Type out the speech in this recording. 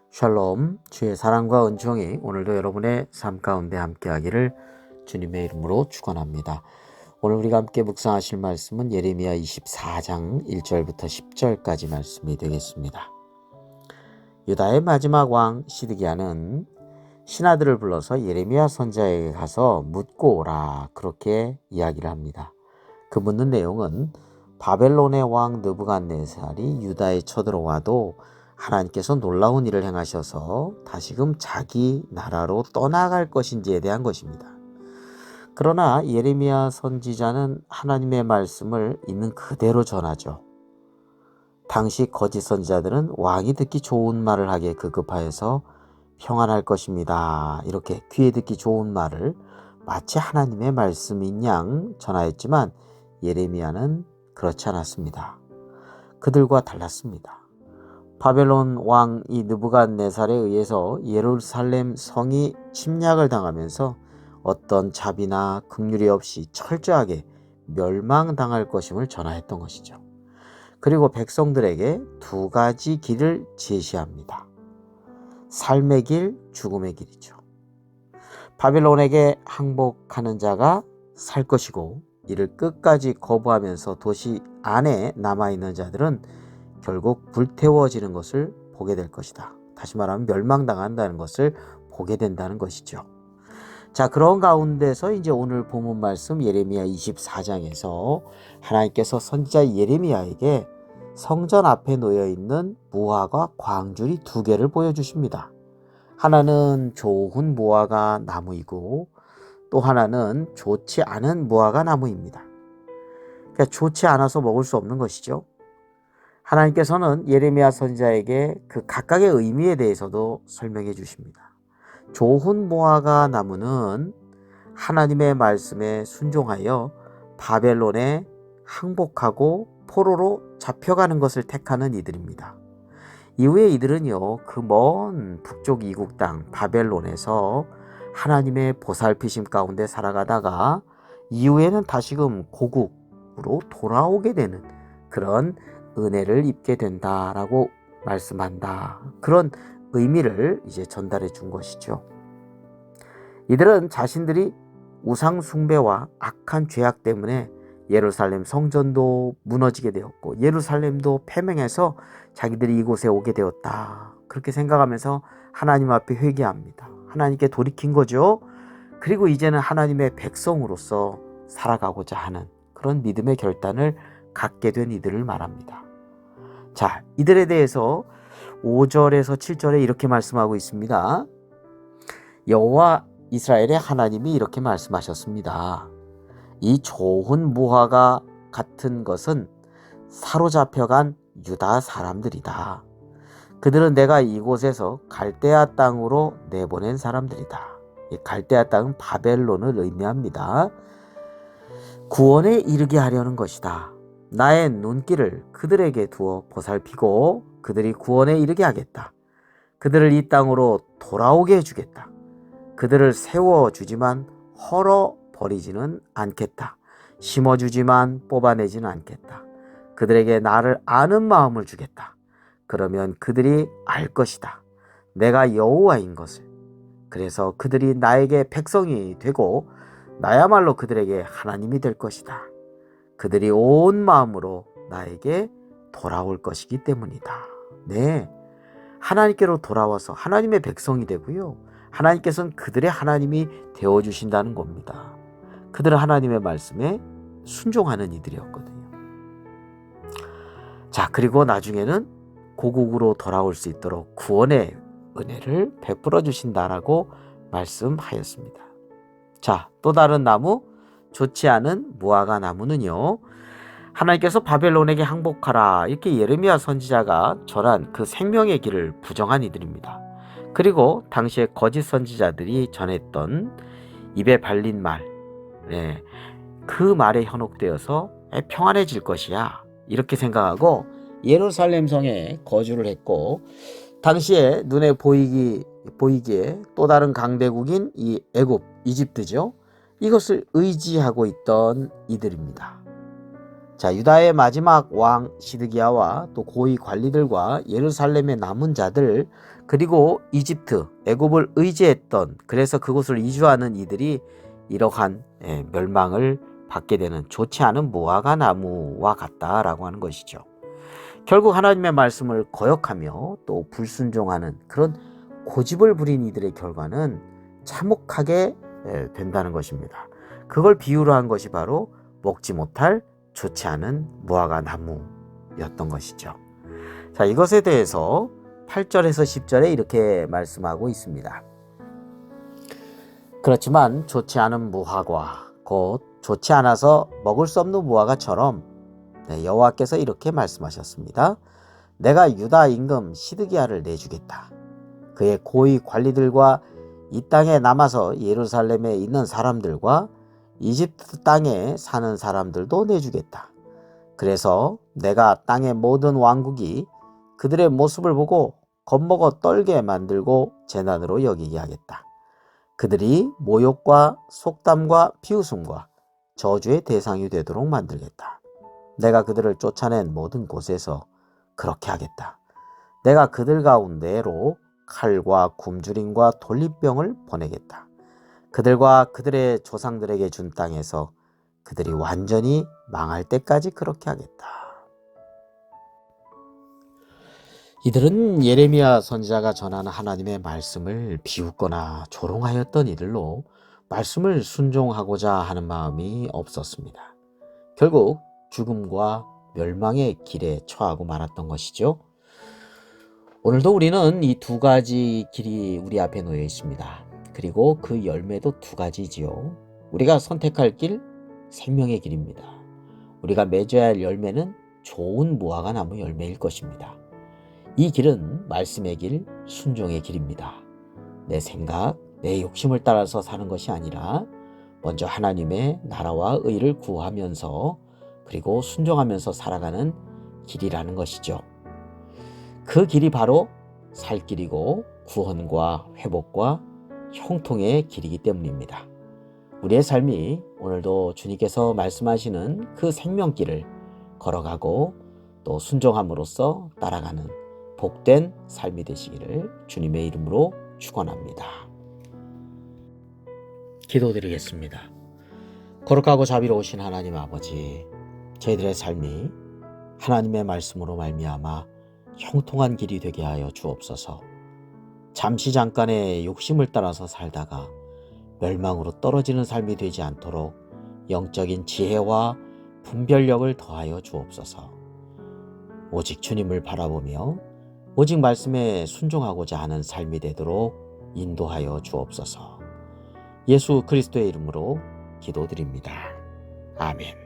샬롬, 주의 사랑과 은총이 오늘도 여러분의 삶 가운데 함께하기를 주님의 이름으로 축원합니다. 오늘 우리가 함께 묵상하실 말씀은 예레미야 24장 1절부터 10절까지 말씀이 되겠습니다. 유다의 마지막 왕 시드기야는 신하들을 불러서 예레미야 선지자에게 가서 묻고 오라, 그렇게 이야기를 합니다. 그 묻는 내용은 바벨론의 왕 느부갓네살이 유다에 쳐들어와도 하나님께서 놀라운 일을 행하셔서 다시금 자기 나라로 떠나갈 것인지에 대한 것입니다. 그러나 예레미야 선지자는 하나님의 말씀을 있는 그대로 전하죠. 당시 거짓 선지자들은 왕이 듣기 좋은 말을 하기에 급급하여서 평안할 것입니다, 이렇게 귀에 듣기 좋은 말을 마치 하나님의 말씀인 양 전하였지만 예레미야는 그렇지 않았습니다. 그들과 달랐습니다. 바벨론 왕 이 느부갓네살에 의해서 예루살렘 성이 침략을 당하면서 어떤 자비나 긍휼이 없이 철저하게 멸망당할 것임을 전하였던 것이죠. 그리고 백성들에게 두 가지 길을 제시합니다. 삶의 길, 죽음의 길이죠. 바벨론에게 항복하는 자가 살 것이고, 이를 끝까지 거부하면서 도시 안에 남아있는 자들은 결국 불태워지는 것을 보게 될 것이다. 다시 말하면 멸망당한다는 것을 보게 된다는 것이죠. 자, 그런 가운데서 이제 오늘 본문 말씀 예레미야 24장에서 하나님께서 선지자 예레미야에게 성전 앞에 놓여 있는 무화과 광주리 두 개를 보여주십니다. 하나는 좋은 무화과 나무이고 또 하나는 좋지 않은 무화과 나무입니다. 그러니까 좋지 않아서 먹을 수 없는 것이죠. 하나님께서는 예레미야 선지자에게 그 각각의 의미에 대해서도 설명해 주십니다. 좋은 무화과 나무는 하나님의 말씀에 순종하여 바벨론에 항복하고 포로로 잡혀가는 것을 택하는 이들입니다. 이후에 이들은요, 그 먼 북쪽 이국 땅 바벨론에서 하나님의 보살피심 가운데 살아가다가 이후에는 다시금 고국으로 돌아오게 되는 그런 은혜를 입게 된다라고 말씀한다. 그런 의미를 이제 전달해 준 것이죠. 이들은 자신들이 우상 숭배와 악한 죄악 때문에 예루살렘 성전도 무너지게 되었고 예루살렘도 패망해서 자기들이 이곳에 오게 되었다, 그렇게 생각하면서 하나님 앞에 회개합니다. 하나님께 돌이킨 거죠. 그리고 이제는 하나님의 백성으로서 살아가고자 하는 그런 믿음의 결단을 갖게 된 이들을 말합니다. 자, 이들에 대해서 5절에서 7절에 이렇게 말씀하고 있습니다. 여호와 이스라엘의 하나님이 이렇게 말씀하셨습니다. 이 좋은 무화과 같은 것은 사로잡혀간 유다 사람들이다. 그들은 내가 이곳에서 갈대아 땅으로 내보낸 사람들이다. 이 갈대아 땅은 바벨론을 의미합니다. 구원에 이르게 하려는 것이다. 나의 눈길을 그들에게 두어 보살피고 그들이 구원에 이르게 하겠다. 그들을 이 땅으로 돌아오게 해주겠다. 그들을 세워주지만 헐어버리지는 않겠다. 심어주지만 뽑아내지는 않겠다. 그들에게 나를 아는 마음을 주겠다. 그러면 그들이 알 것이다, 내가 여호와인 것을. 그래서 그들이 나에게 백성이 되고 나야말로 그들에게 하나님이 될 것이다. 그들이 온 마음으로 나에게 돌아올 것이기 때문이다. 네, 하나님께로 돌아와서 하나님의 백성이 되고요, 하나님께서는 그들의 하나님이 되어주신다는 겁니다. 그들은 하나님의 말씀에 순종하는 이들이었거든요. 자, 그리고 나중에는 고국으로 돌아올 수 있도록 구원의 은혜를 베풀어 주신다라고 말씀하였습니다. 자, 또 다른 나무, 좋지 않은 무화과 나무는요, 하나님께서 바벨론에게 항복하라, 이렇게 예레미야 선지자가 전한 그 생명의 길을 부정한 이들입니다. 그리고 당시에 거짓 선지자들이 전했던 입에 발린 말, 그 말에 현혹되어서 평안해질 것이야, 이렇게 생각하고 예루살렘 성에 거주를 했고, 당시에 눈에 보이기에 또 다른 강대국인 이 이집트죠. 이것을 의지하고 있던 이들입니다. 자, 유다의 마지막 왕 시드기야와 또 고위 관리들과 예루살렘의 남은 자들, 그리고 이집트, 애굽을 의지했던, 그래서 그곳을 이주하는 이들이 이러한 멸망을 받게 되는 좋지 않은 무화과 나무와 같다라고 하는 것이죠. 결국 하나님의 말씀을 거역하며 또 불순종하는 그런 고집을 부린 이들의 결과는 참혹하게 된다는 것입니다. 그걸 비유로 한 것이 바로 먹지 못할 좋지 않은 무화과 나무였던 것이죠. 자, 이것에 대해서 8절에서 10절에 이렇게 말씀하고 있습니다. 그렇지만 좋지 않은 무화과, 곧 좋지 않아서 먹을 수 없는 무화과처럼 여호와께서 이렇게 말씀하셨습니다. 내가 유다 임금 시드기야를 내주겠다. 그의 고위 관리들과 이 땅에 남아서 예루살렘에 있는 사람들과 이집트 땅에 사는 사람들도 내주겠다. 그래서 내가 땅의 모든 왕국이 그들의 모습을 보고 겁먹어 떨게 만들고 재난으로 여기게 하겠다. 그들이 모욕과 속담과 비웃음과 저주의 대상이 되도록 만들겠다. 내가 그들을 쫓아낸 모든 곳에서 그렇게 하겠다. 내가 그들 가운데로 칼과 굶주림과 돌리병을 보내겠다. 그들과 그들의 조상들에게 준 땅에서 그들이 완전히 망할 때까지 그렇게 하겠다. 이들은 예레미야 선지자가 전하는 하나님의 말씀을 비웃거나 조롱하였던 이들로 말씀을 순종하고자 하는 마음이 없었습니다. 결국 죽음과 멸망의 길에 처하고 말았던 것이죠. 오늘도 우리는 이 두 가지 길이 우리 앞에 놓여 있습니다. 그리고 그 열매도 두 가지지요. 우리가 선택할 길, 생명의 길입니다. 우리가 맺어야 할 열매는 좋은 무화과 나무 열매일 것입니다. 이 길은 말씀의 길, 순종의 길입니다. 내 생각, 내 욕심을 따라서 사는 것이 아니라 먼저 하나님의 나라와 의를 구하면서 그리고 순종하면서 살아가는 길이라는 것이죠. 그 길이 바로 살 길이고 구원과 회복과 형통의 길이기 때문입니다. 우리의 삶이 오늘도 주님께서 말씀하시는 그 생명길을 걸어가고 또 순종함으로써 따라가는 복된 삶이 되시기를 주님의 이름으로 축원합니다. 기도드리겠습니다. 거룩하고 자비로우신 하나님 아버지, 저희들의 삶이 하나님의 말씀으로 말미암아 형통한 길이 되게 하여 주옵소서. 잠시 잠깐의 욕심을 따라서 살다가 멸망으로 떨어지는 삶이 되지 않도록 영적인 지혜와 분별력을 더하여 주옵소서. 오직 주님을 바라보며 오직 말씀에 순종하고자 하는 삶이 되도록 인도하여 주옵소서. 예수 그리스도의 이름으로 기도드립니다. 아멘.